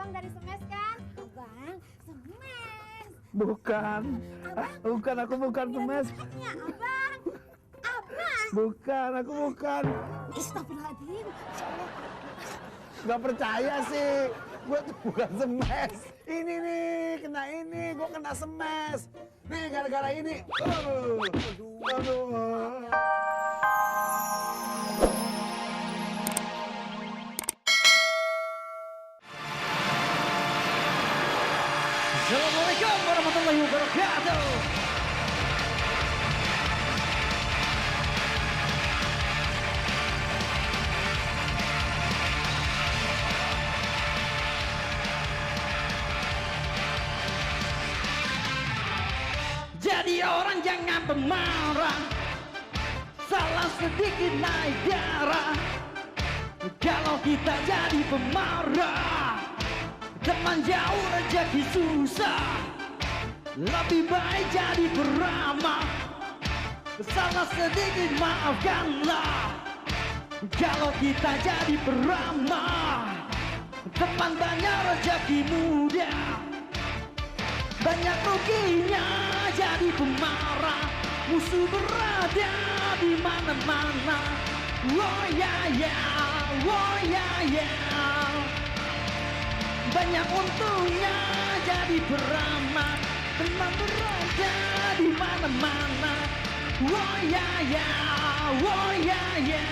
abang dari Semes kan? Abang, Semes. Bukan. Bukan, aku bukan Semes. Ya, abang. Abang. Bukan, aku bukan. Astagfirullahaladzim. Gak percaya sih. Gue tuh bukan Semes. Ini nih, kena ini. Gue kena Semes. Nih, gara-gara ini. Aduh. Assalamualaikum warahmatullahi wabarakatuh. Jadi orang jangan pemarah, salah sedikit naik darah. Kalau kita jadi pemarah, teman jauh rezeki susah. Lebih baik jadi beramah, salah sedikit maafkanlah. Kalau kita jadi beramah, teman banyak rezeki muda. Banyak ruginya jadi pemarah, musuh berada di mana-mana. Oh ya ya, oh ya ya. Banyak untungnya jadi beramah, teman berada di mana-mana. Oh ya ya, oh ya ya.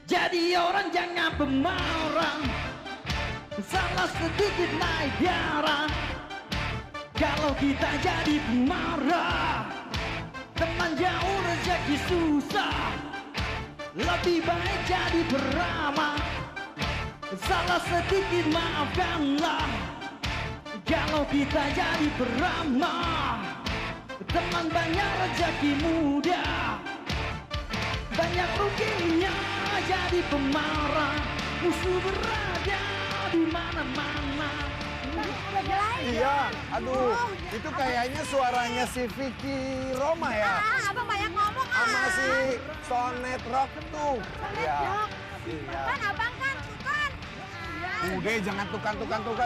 Jadi orang jangan pemarah, salah sedikit naik darah. Kalau kita jadi pemarah, teman jauh rezeki susah. Lebih baik jadi beramah, salah sedikit maafkanlah. Kalau kita jadi beramah, teman banyak rezeki muda. Banyak ruginya jadi pemarah, musuh berada di mana-mana. Iya, aduh. Itu kayaknya suaranya si Vicky Roma ya. Abang banyak ngomong Sama si Sonet Rock tuh. Iya. Iya. Kan abang kan, bukan? Udah jangan tukan.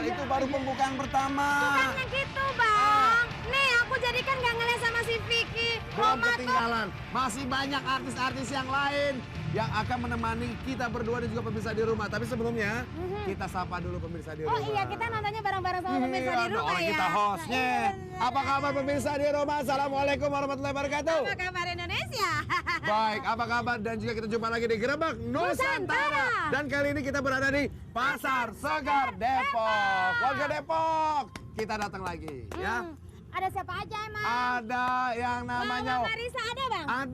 Itu baru pembukaan pertama. Bukannya gitu, Bang. Nih, aku jadi kan gak ngeliat sama si Vicky. Belum Roma tuh. ketinggalan. Masih banyak artis-artis yang lain yang akan menemani kita berdua dan juga pemirsa di rumah. Tapi sebelumnya, kita sapa dulu pemirsa di rumah. Oh iya, kita nontonnya bareng-bareng sama pemirsa di rumah orang ya. kita hostnya. Apa kabar pemirsa di rumah? Assalamualaikum warahmatullahi wabarakatuh. Apa kabar Indonesia? Baik, apa kabar? Dan juga kita jumpa lagi di Gerebek Nusantara. Dan kali ini kita berada di Pasar Segar Depok. Warga Depok, kita datang lagi ya. Ada siapa aja emang? Ada yang namanya Mama Marisa ada, Bang?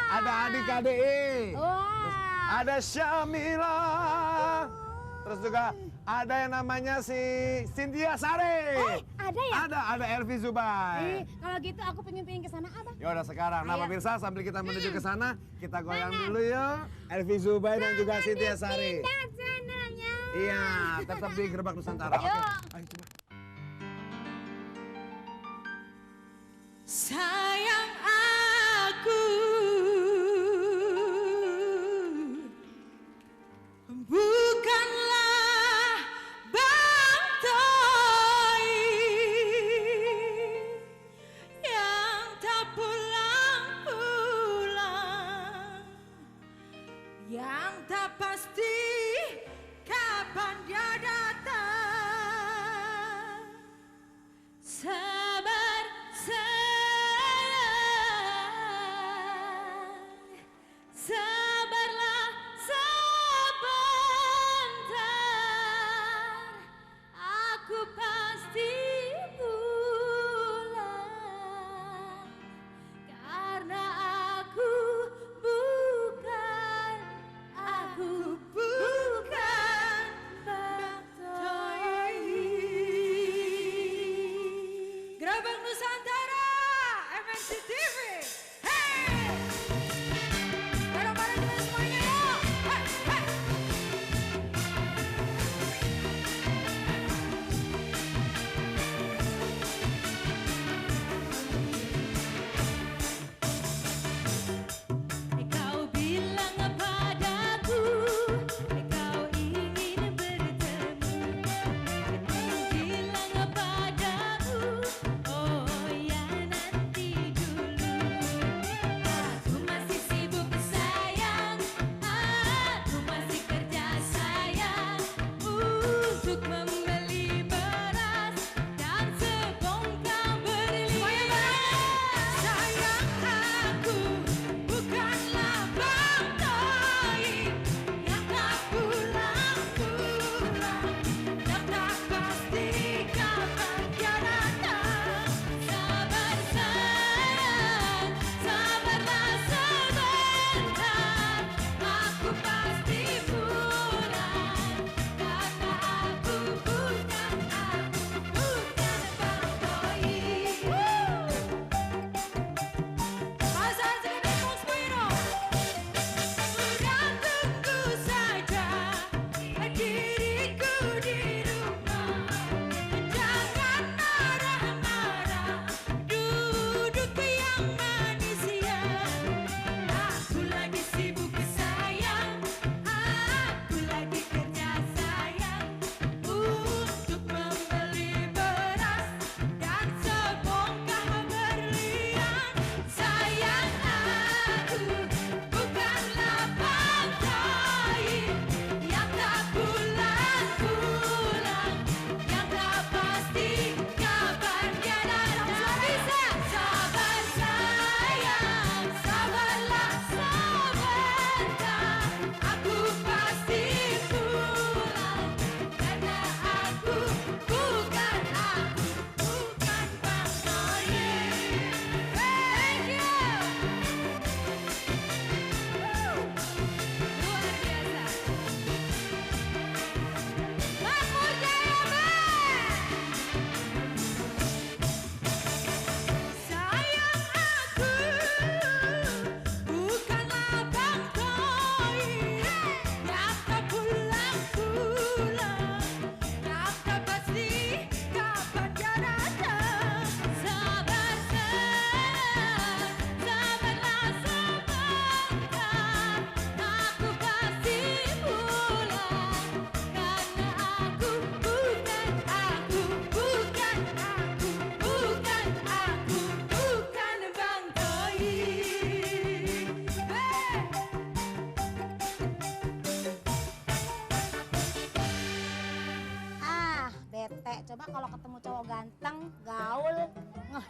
ada adik KDI. Wah. Ada Syamila. Terus juga ada yang namanya si Cynthia Sari. Ada ya? Ada Elvi Zubai. Kalau gitu aku pengen ke sana, Abang. Ya udah sekarang. Nah, Ayo. pemirsa sambil kita menuju ke sana, kita goyang dulu ya. Elvi Zubai dan juga Cynthia Sari. Pindah channelnya. Iya, tetap di Gerebek Nusantara. Oke. Yuk. Ayo coba. Sayang aku bukanlah baktoi yang tak pulang-pulang, yang tak pasti kapan dia datang. Sabar, sabarlah sebentar, aku pasti pulang, karena aku bukan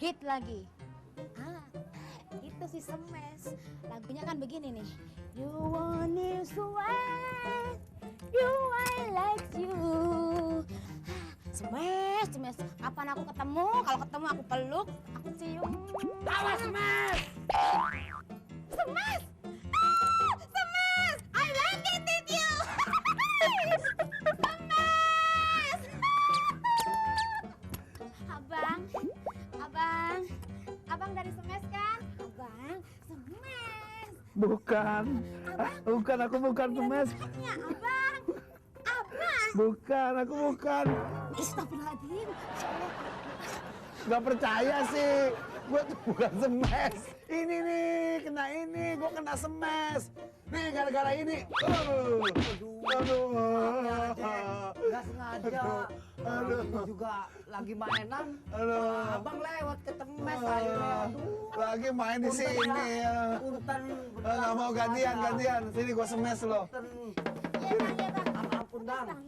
hit lagi. Ah, itu si Semes. Lagunya kan begini nih. You want me sweat, you I like you. Semes, Semes. Kapan aku ketemu? Kalau ketemu aku peluk, aku cium. Awas, Semes! Semes! Ah, Semes! I like it with you! Semes! Abang dari Semes kan? Abang, Semes! Bukan. Bukan, aku bukan Semes. Ya, abang! Abang! Bukan, aku bukan. Astagfirullahaladzim. Gak percaya sih. Gue tuh bukan Semes. Ini nih, kena ini. Gue kena Semes. Nih, gara-gara ini. Aduh. Gak sengaja. Ini juga lagi mainan. Aduh. Abang lewat ketemu mes akhirnya. Aduh. Lagi main di sini ya. Punten. Nggak mau gantian. Sini gue Semes lo. Punten. Iya, bang. Ampun, Bang. Abang.